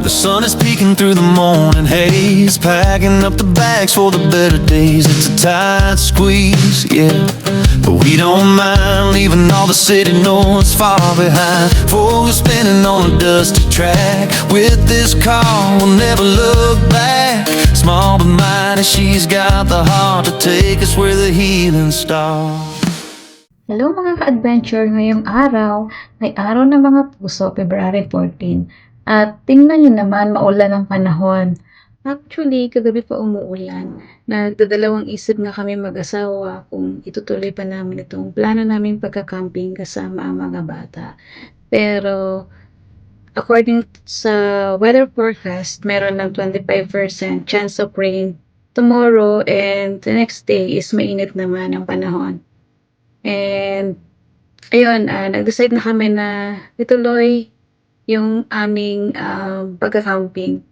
The sun is peeking through the morning haze, packing up the bags for the better days. It's a tight squeeze, yeah, but we don't mind leaving all the city noise far behind. Focus spinning on a dusty track. With this car, we'll never look back. Small but mighty, she's got the heart to take us where the healing starts. Hello mga ka-adventure, ngayong araw ay araw ng mga puso, February 14. At tingnan nyo naman, maulan ang panahon. Actually, kagabi pa umuulan. Nagdadalawang isip nga kami mag-asawa kung itutuloy pa namin itong plano namin pagka-camping kasama ang mga bata. Pero, according sa weather forecast, meron ng 25% chance of rain tomorrow and the next day is mainit naman ang panahon. And, ayun, nag-decide na kami na ituloy yung aming pagka-camping.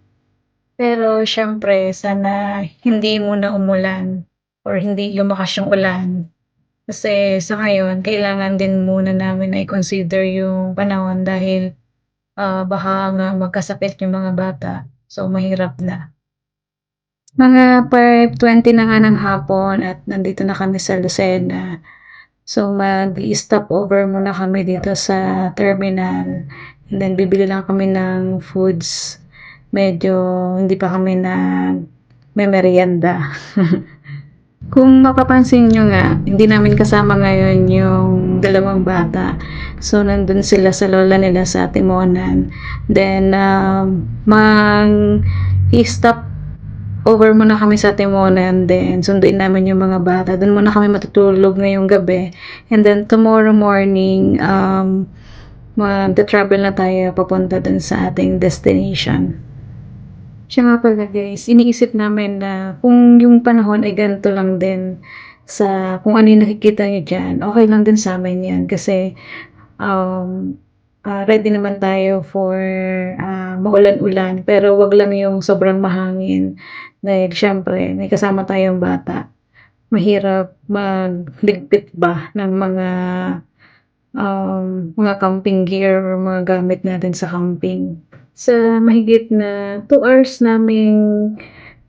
Pero, syempre, sana hindi muna umulan or hindi lumakas yung ulan. Kasi sa ngayon, kailangan din muna namin na i-consider yung panahon dahil baka nga magkasakit yung mga bata. So, mahirap na. Mga 5:20 na nga ng hapon at nandito na kami sa Lucena. So, mag-stop over muna kami dito sa terminal. And then, bibili lang kami ng foods. Medyo hindi pa kami may merienda. Kung mapapansin nyo nga, hindi namin kasama ngayon yung dalawang bata. So, nandun sila sa lola nila sa Timonan. Then, mag-stop over muna kami sa Timonan, then sunduin namin yung mga bata. Doon muna kami matutulog ngayong gabi. And then tomorrow morning, mag-travel na tayo papunta dun sa ating destination. Siya nga pala guys, iniisip namin na kung yung panahon ay ganito lang din sa kung ano yung nakikita nyo dyan, okay lang din sa amin yan. Kasi ready naman tayo for maulan-ulan. Pero wag lang yung sobrang mahangin. Dahil syempre, may kasama tayong bata. Mahirap magligpit ba ng mga camping gear or mga gamit natin sa camping. Sa mahigit na 2 hours naming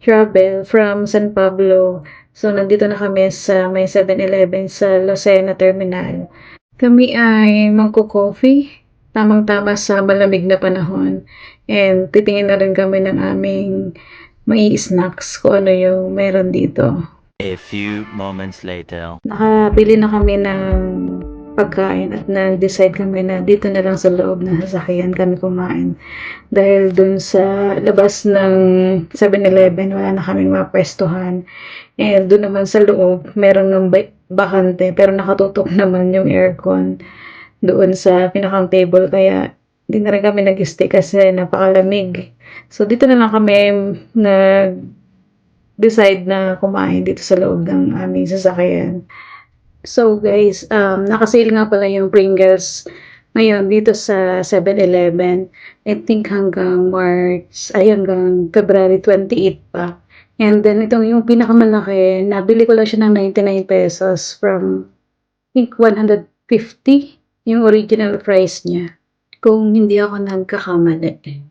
travel from San Pablo. So, nandito na kami sa may 7-Eleven sa Lucena Terminal. Kami ay magko-coffee. Tamang-tama sa malamig na panahon. And titingin na rin kami ng aming mai-snacks kung ano yung meron dito. A few moments later. Nakabili na kami ng pagkain at na-decide kami na dito na lang sa loob ng sasakyan kami kumain. Dahil dun sa labas ng 7-Eleven, wala na kaming mapwestuhan. And dun naman sa loob, meron ng bakante pero nakatutok naman yung aircon doon sa pinakang table. Kaya hindi na rin kami nag-stay kasi napakalamig. So, dito na lang kami nag-decide na kumain dito sa loob ng aming sasakyan. So, guys, nakasale nga pala yung Pringles ngayon dito sa 7-Eleven. I think hanggang February 28 pa. And then, itong yung pinakamalaki, nabili ko lang siya ng 99 pesos from, I think, 150 yung original price niya. Kung hindi ako nagkakamali.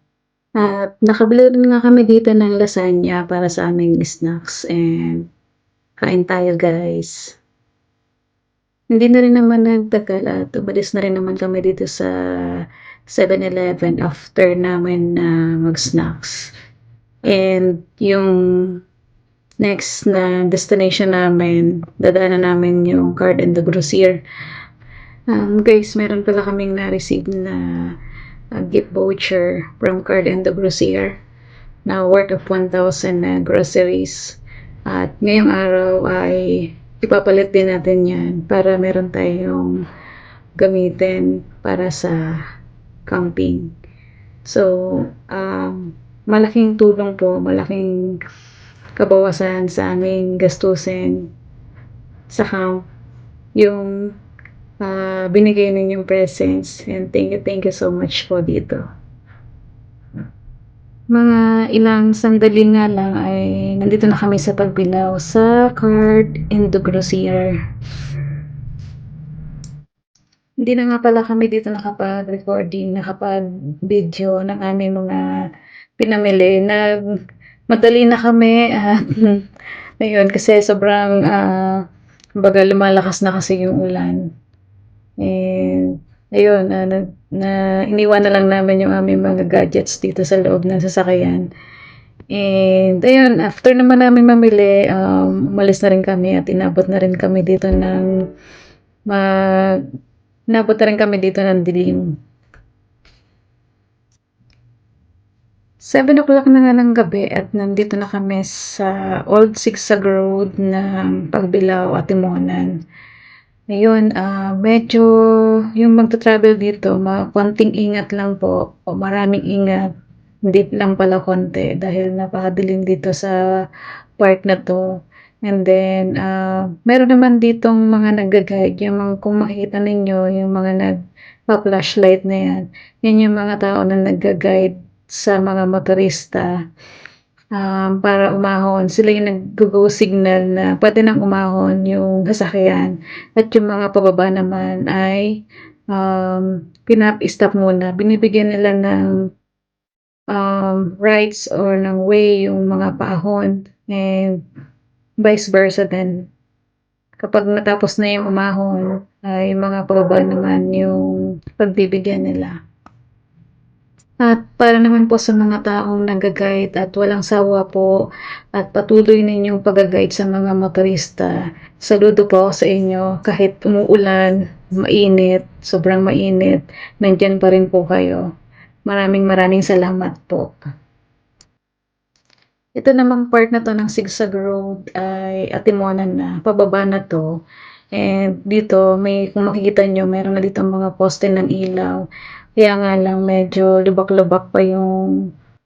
At nakabili rin nga kami dito ng lasagna para sa aming snacks. And kain tayo guys. Hindi na rin naman nagtagal at umalis na rin naman kami dito sa 7-Eleven after namin mag-snacks. And yung next na destination namin, dadaanan namin yung Card and the Grocer. Guys, meron pala kaming na-receive na gift voucher from Card and the Grocer na worth of 1,000 na groceries. At ngayong araw ay ipapalit din natin yan para meron tayong gamitin para sa camping. So, malaking tulong po, malaking kabawasan sa aming gastusin sa camp yung binigay ninyong presents, and thank you so much po dito. Mga ilang sandali nga lang ay nandito na kami sa pagbilaw sa Card and the Grocer. Hindi na nga pala kami dito nakapag-recording, nakapag-video ng aming mga pinamili. Madali na kami at ayun kasi sobrang, kumbaga lumalakas na kasi yung ulan. And ayun, iniwan na lang namin yung aming mga gadgets dito sa loob ng sasakyan. And ayun, after naman namin mamili, umalis na rin kami at inabot na rin kami dito ng mag inabot na rin kami dito ng dilim. 7 o'clock na nga ng gabi at nandito na kami sa Old Sigsag Road ng Pagbilao at Timonan. Ayun, medyo yung magta-travel dito, konting ingat lang po o maraming ingat. Hindi lang pala konti dahil napakadilim dito sa part na 'to. And then, meron naman ditong mga nagga-guide, yung mga kung makikita ninyo yung mga nagpa-flashlight na 'yan, 'yan yung mga tao na nagga-guide sa mga motorista, para umahon. Sila yung naggo-go signal na puwede nang umahon yung sasakyan at yung mga pababa naman ay, pinap-stop muna. Binibigyan nila ng, rights or ng way yung mga paahon and vice versa din. Kapag natapos na yung umahon, ay yung mga pababa naman yung pagbibigyan nila. At para naman po sa mga taong nagga-guide at walang sawa po at patuloy ninyong pagga-guide sa mga motorista, saludo po ako sa inyo kahit umuulan, mainit, sobrang mainit, nandiyan pa rin po kayo. Maraming salamat po. Ito namang part na 'to ng Sigsag Road ay Atimonan na, pababa na 'to. And dito kung makikita niyo meron na ditong mga poste ng ilaw. Kaya nga lang medyo lubak-lubak pa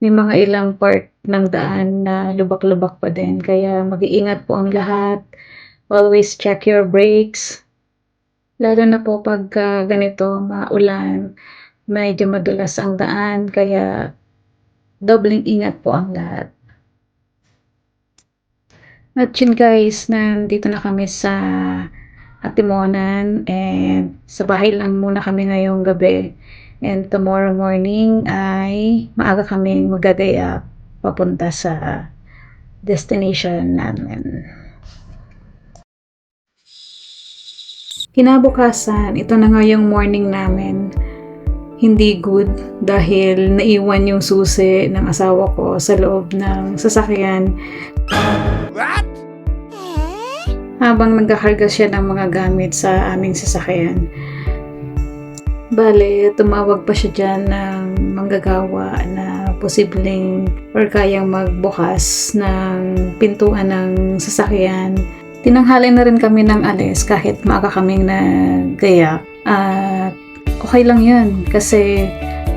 may mga ilang part ng daan na lubak-lubak pa din. Kaya mag-iingat po ang lahat. Always check your brakes. Lalo na po pagka ganito, maulan, medyo madulas ang daan. Kaya dobling ingat po ang lahat. At yun guys, nandito na kami sa Atimonan and sa bahay lang muna kami ngayong gabi. And tomorrow morning ay maaga kami magagaya papunta sa destination namin. Kinabukasan, ito na nga yung morning namin. Hindi good dahil naiwan yung susi ng asawa ko sa loob ng sasakyan. Habang nagkakarga siya ng mga gamit sa aming sasakyan. Bale, tumawag pa siya dyan ng manggagawa na posibleng or kayang magbukas ng pintuan ng sasakyan. Tinanghali na rin kami ng alis kahit maaga kaming nagaya. At okay lang yun kasi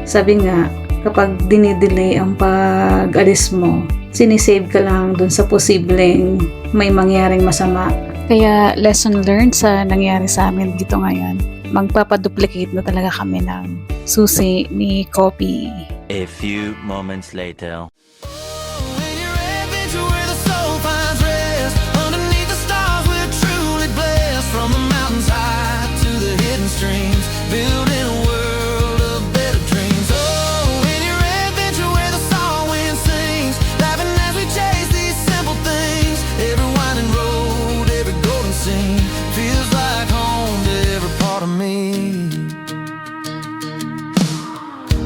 sabi nga kapag dinidelay ang pag-alis mo, sinisave ka lang dun sa posibleng may mangyaring masama. Kaya lesson learned sa nangyari sa amin dito ngayon. Magpapaduplicate na talaga kami ng susi ni Kopi. A few moments later. When you're adventure where the soul finds rest, underneath the stars we're truly blessed. From the mountains high to the hidden streams, building a world of better dreams. Oh, when you're adventure where the song wind sings, laughing as we chase these simple things. Every winding road, every golden scene, feels like home to every part of me.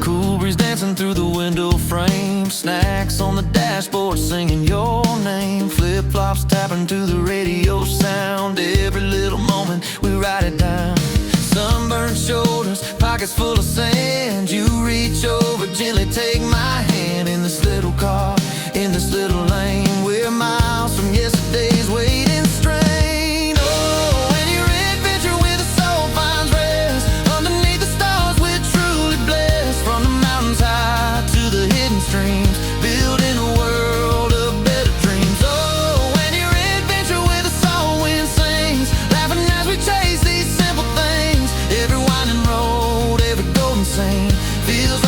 Cool breeze dancing through the window frame, snacks on the dashboard singing your name, flip-flops tapping to the radio sound. Every little moment we write it down. Sunburned shoulders, pockets full of sand. You reach over, gently take my hand in this little car, in this little lane. We're miles from yesterday's waiting strain. Oh, when you're adventure where the soul finds rest, underneath the stars we're truly blessed. From the mountains high to the hidden streams, building a world of better dreams. Oh, when you're adventure where the soul wind sings, laughing as we chase these simple things. Every winding road, every golden scene, feels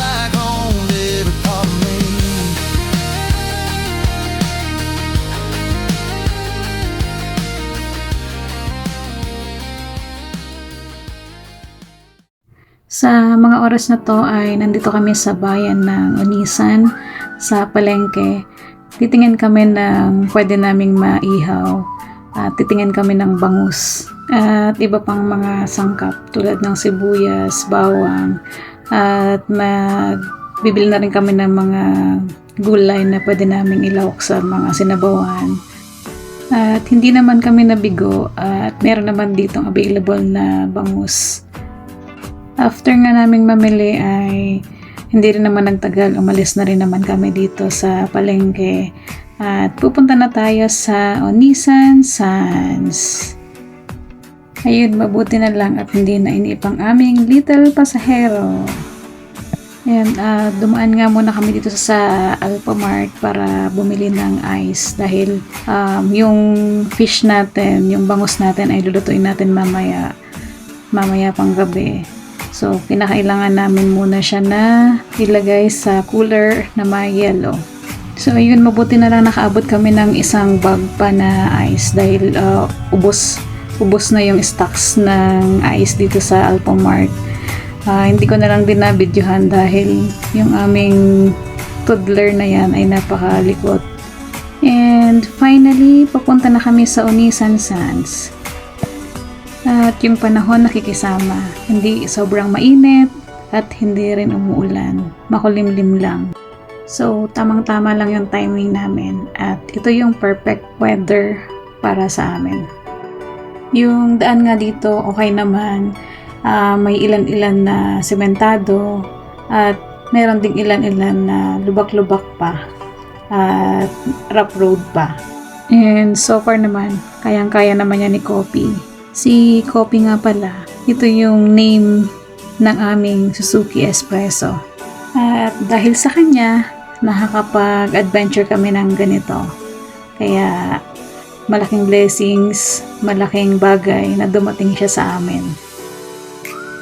Sa mga oras na to ay nandito kami sa bayan ng Onisan, sa palengke. Titingin kami ng pwede naming maihaw at titingin kami ng bangus at iba pang mga sangkap tulad ng sibuyas, bawang at bibili na rin kami ng mga gulay na pwede naming ilawak sa mga sinabawan. At hindi naman kami nabigo at meron naman ditong available na bangus. After nga naming mamili ay hindi rin naman nagtagal, umalis na rin naman kami dito sa palengke at pupunta na tayo sa Onisan Sands. Ayun, mabuti na lang at hindi na iniip ang aming little pasahero. Ayan, dumaan nga muna kami dito sa Alphamart para bumili ng ice dahil yung fish natin, yung bangus natin ay lulutuin natin mamaya pang gabi. So, kinakailangan namin muna siya na ilagay sa cooler na may yellow. So, ayun, mabuti na lang nakaabot kami ng isang bag pa na ice dahil ubos na yung stocks ng ice dito sa Alphamart. Hindi ko na lang din nabidyohan dahil yung aming toddler na yan ay napakalikot. And finally, papunta na kami sa Onisan Sands. At yung panahon nakikisama, hindi sobrang mainit at hindi rin umuulan, makulimlim lang. So, tamang-tama lang yung timing namin at ito yung perfect weather para sa amin. Yung daan nga dito, okay naman. May ilan-ilan na sementado at meron ding ilan-ilan na lubak-lubak pa at rough road pa. And so far naman, kayang-kaya naman yan ni Kopi. Si Kopi nga pala, ito yung name ng aming Suzuki Espresso. At dahil sa kanya, nakakapag-adventure kami ng ganito. Kaya malaking blessings, malaking bagay na dumating siya sa amin.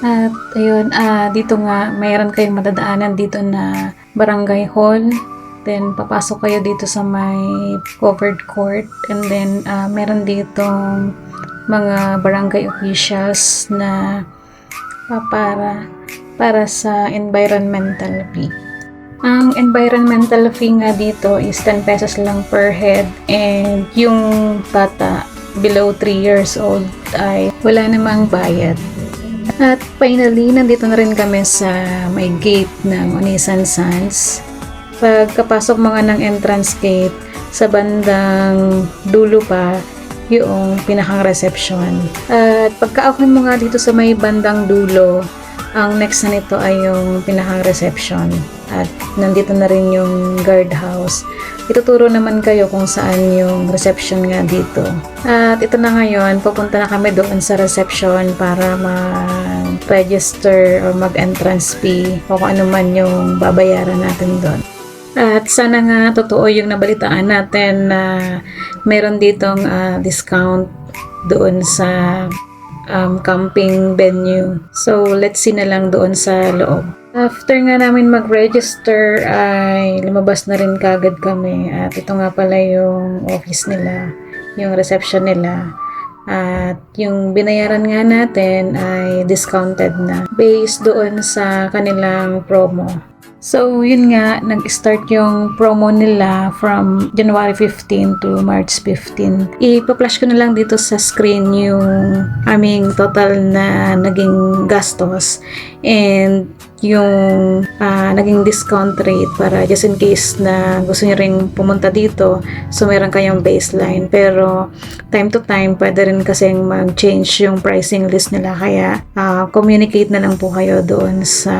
At ayun, dito nga mayroon kayong madadaanan dito na barangay hall. Then papasok kayo dito sa may covered court. And then meron ditong mga barangay officials na para sa environmental fee. Ang environmental fee nga dito is 10 pesos lang per head, and yung bata below 3 years old ay wala namang bayad. At finally, nandito na rin kami sa may gate ng Onisan Sands. Pagkapasok mga ng entrance gate, sa bandang dulo pa yung pinakang reception. At pagka-akin mo nga dito sa may bandang dulo, ang next na nito ay yung pinakang reception. At nandito na rin yung guardhouse. Ituturo naman kayo kung saan yung reception nga dito. At ito na ngayon, papunta na kami doon sa reception para mag-register or mag-entrance fee o kung ano man yung babayaran natin doon. At sana nga totoo yung nabalitaan natin na meron ditong discount doon sa camping venue. So, let's see na lang doon sa loob. After nga namin mag-register ay lumabas na rin kagad kami. At ito nga pala yung office nila, yung reception nila. At yung binayaran nga natin ay discounted na based doon sa kanilang promo. So, yun nga, nag-start yung promo nila from January 15 to March 15. Ipa-flash ko na lang dito sa screen yung aming total na naging gastos and yung naging discount rate para just in case na gusto nyo rin pumunta dito, so meron kayong baseline. Pero time to time, pwede rin kasing mag-change yung pricing list nila. Kaya communicate na lang po kayo doon sa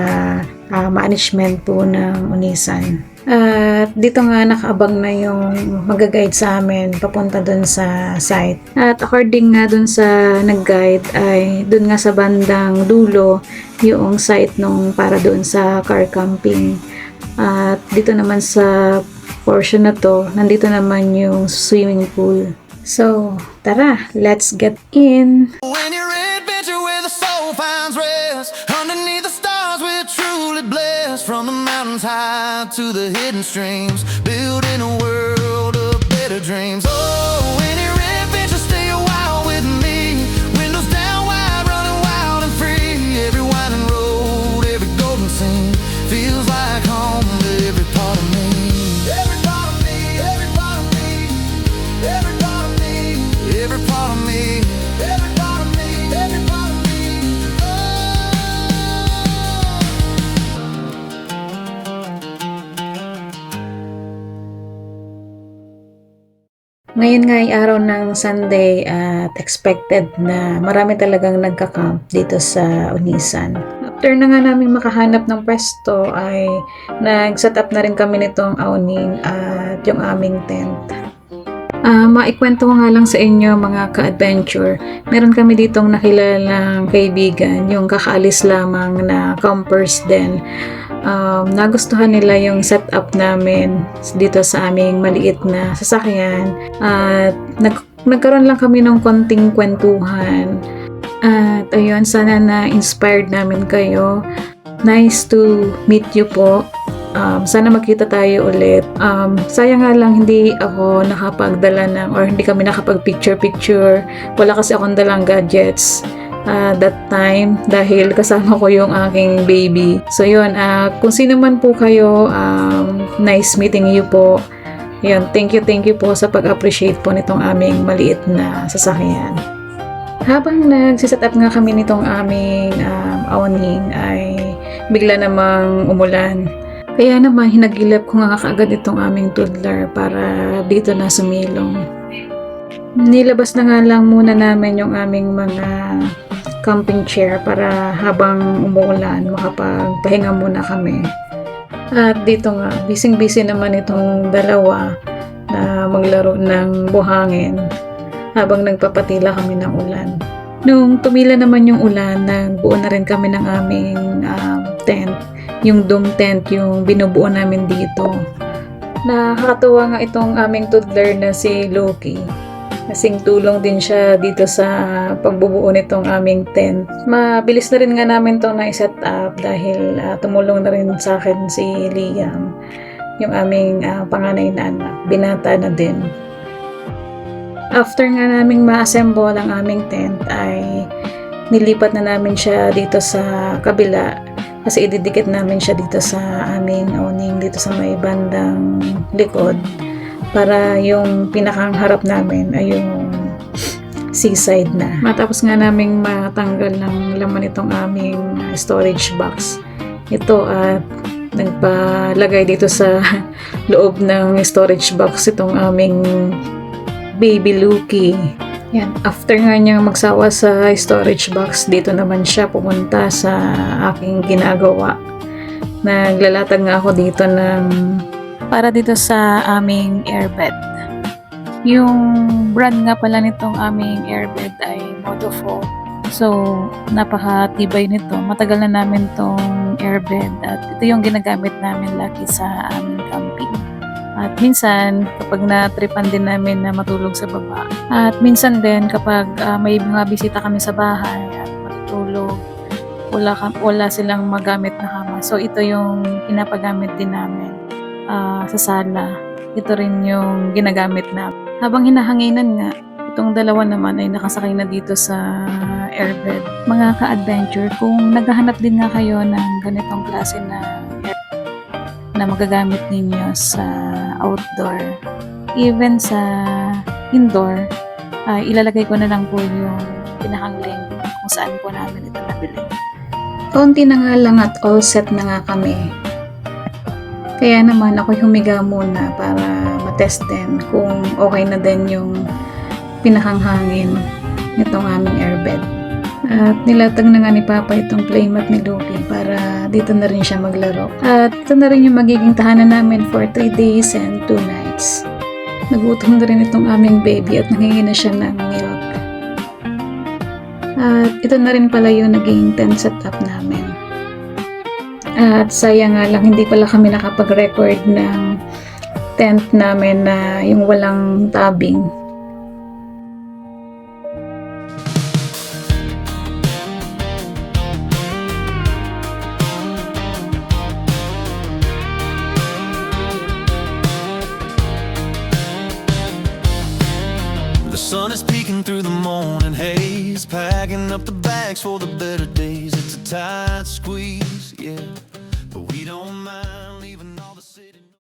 management po ng Onisan. At dito nga nakaabang na yung mag-guide sa amin papunta dun sa site. At according nga dun sa nag-guide ay dun nga sa bandang dulo yung site nung para dun sa car camping. At dito naman sa portion na to, nandito naman yung swimming pool. So, tara, let's get in! When your adventure where the soul finds rest, underneath the stars we're truly blessed. From the mountains high to the hidden streams, building a world of better dreams. Oh, when your adventure, stay a while with me. Windows down wide, running wild and free. Every winding road Ngayon nga ay araw ng Sunday at expected na marami talagang nagka-camp dito sa Unisan. After na nga namin makahanap ng pwesto ay nag-set up na rin kami nitong awning at yung aming tent. Maikwento ko nga lang sa inyo mga ka-adventure. Meron kami ditong nakilalang kaibigan, yung kakaalis lamang na campers din. Nagustuhan nila yung setup namin dito sa aming maliit na sasakyan at nagkaroon lang kami ng konting kwentuhan at ayun, sana na-inspired namin kayo. Nice to meet you po. Sana magkita tayo ulit. Sayang nga lang hindi ako nakapagdala ng or hindi kami nakapag picture. Wala kasi akong dalang gadgets that time dahil kasama ko yung aking baby. So yun, kung sino man po kayo, nice meeting you po. Yun, thank you po sa pag-appreciate po nitong aming maliit na sasakyan. Habang nagsiset up nga kami nitong aming awning ay bigla namang umulan. Kaya naman hinagilap ko nga kaagad itong aming toddler para dito na sumilong. Nilabas na nga lang muna namin yung aming mga camping chair para habang umuulan makapagpahinga muna kami. At dito nga, busy naman itong dalawa na maglaro ng buhangin habang nagpapatila kami ng ulan. Nung tumila naman yung ulan, nagbuo na rin kami ng aming tent. Yung dome tent, yung binubuo namin dito. Nakakatuwa nga itong aming toddler na si Loki. Kasing tulong din siya dito sa pagbubuo nitong aming tent. Mabilis na rin nga namin itong na-set up dahil tumulong na rin sa akin si Liam, yung aming panganay na anak. Binata na din. After nga naming ma-assemble ang aming tent ay nilipat na namin siya dito sa kabila kasi ididikit namin siya dito sa aming awning dito sa may bandang likod para yung pinakang harap namin ay yung seaside na. Matapos nga naming matanggal ng laman itong aming storage box. Ito at nagpalagay dito sa loob ng storage box itong aming baby Lucky. Yan. After nga niya magsawa sa storage box, dito naman siya pumunta sa aking ginagawa. Naglalatag nga ako dito ng para dito sa aming airbed. Yung brand nga pala nitong aming airbed ay Modofo. So, napakatibay nito. Matagal na namin tong airbed at ito yung ginagamit namin lagi sa aming camping. At minsan, kapag na-tripan din namin na matulog sa baba. At minsan din, kapag may mga bisita kami sa bahay at matutulog, wala silang magamit na kama. So, ito yung pinapagamit din namin sa sala. Ito rin yung ginagamit namin. Habang hinahanginan nga, itong dalawa naman ay nakasakay na dito sa airbed. Mga ka-adventure, kung naghahanap din nga kayo ng ganitong klase na magagamit ninyo sa outdoor, even sa indoor, ilalagay ko na lang po yung pinakang link kung saan po namin ito nabili. Kaunti na nga lang at all set na nga kami. Kaya naman ako humiga muna para matest din kung okay na din yung pinakang hangin nitong aming airbed. At nilatag na nga ni Papa itong playmat ni Loki para dito na rin siya maglaro. At ito na rin yung magiging tahanan namin for 3 days and 2 nights. Nagutom na rin itong aming baby at nangingi na siya ng milk. At ito na rin pala yung naging tent setup namin. At sayang nga lang hindi pala kami nakapag-record ng tent namin na yung walang tabing. The sun is peeking through the morning haze, packing up the bags for the better days. It's a tight squeeze, yeah, but we don't mind leaving